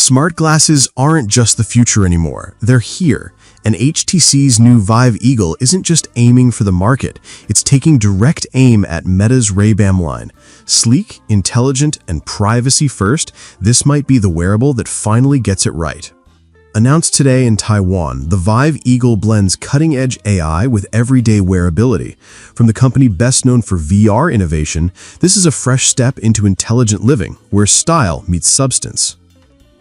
Smart glasses aren't just the future anymore, they're here. And HTC's new Vive Eagle isn't just aiming for the market, it's taking direct aim at Meta's Ray-Ban line. Sleek, intelligent, and privacy-first, this might be the wearable that finally gets it right. Announced today in Taiwan, the Vive Eagle blends cutting-edge AI with everyday wearability. From the company best known for VR innovation, this is a fresh step into intelligent living, where style meets substance.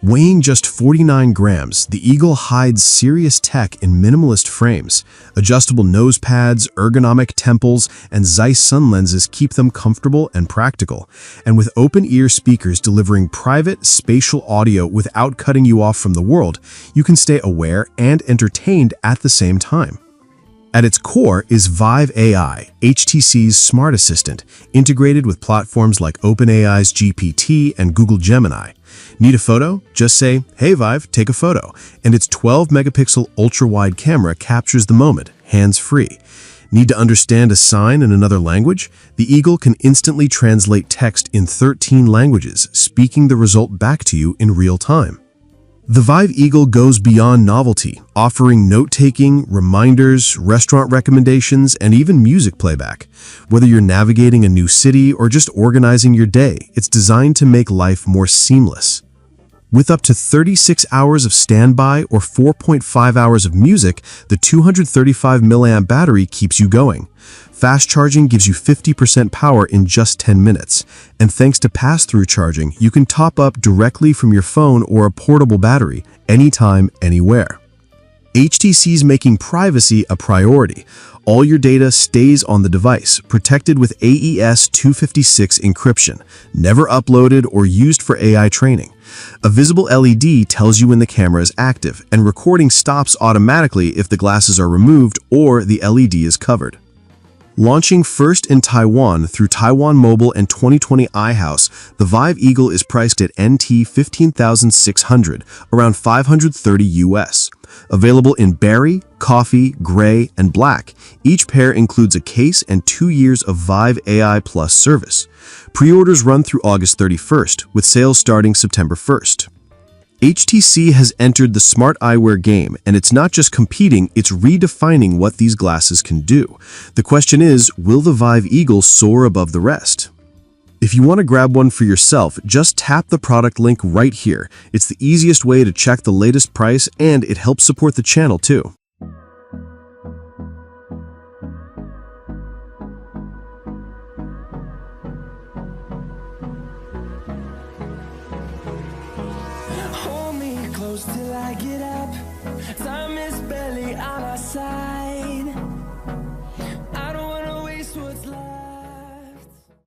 Weighing just 49 grams, the Eagle hides serious tech in minimalist frames. Adjustable nose pads, ergonomic temples, and Zeiss sun lenses keep them comfortable and practical. And with open-ear speakers delivering private, spatial audio without cutting you off from the world, you can stay aware and entertained at the same time. At its core is Vive AI, HTC's smart assistant, integrated with platforms like OpenAI's GPT and Google Gemini. Need a photo? Just say, "Hey Vive, take a photo," and its 12-megapixel ultra-wide camera captures the moment, hands-free. Need to understand a sign in another language? The Eagle can instantly translate text in 13 languages, speaking the result back to you in real time. The Vive Eagle goes beyond novelty, offering note-taking, reminders, restaurant recommendations, and even music playback. Whether you're navigating a new city or just organizing your day, it's designed to make life more seamless. With up to 36 hours of standby or 4.5 hours of music, the 235 mAh battery keeps you going. Fast charging gives you 50% power in just 10 minutes. And thanks to pass-through charging, you can top up directly from your phone or a portable battery, anytime, anywhere. HTC's making privacy a priority. All your data stays on the device, protected with AES 256 encryption, never uploaded or used for AI training. A visible LED tells you when the camera is active, and recording stops automatically if the glasses are removed or the LED is covered. Launching first in Taiwan through Taiwan Mobile and 2020 iHouse, the Vive Eagle is priced at NT 15,600, around $530 US. Available in berry, coffee, gray, and black, each pair includes a case and 2 years of Vive AI Plus service. Pre-orders run through August 31st, with sales starting September 1st. HTC has entered the smart eyewear game, and it's not just competing, it's redefining what these glasses can do. The question is, will the Vive Eagle soar above the rest? If you want to grab one for yourself, just tap the product link right here. It's the easiest way to check the latest price, and it helps support the channel too. Hold me close till I get up. Time is barely on our side.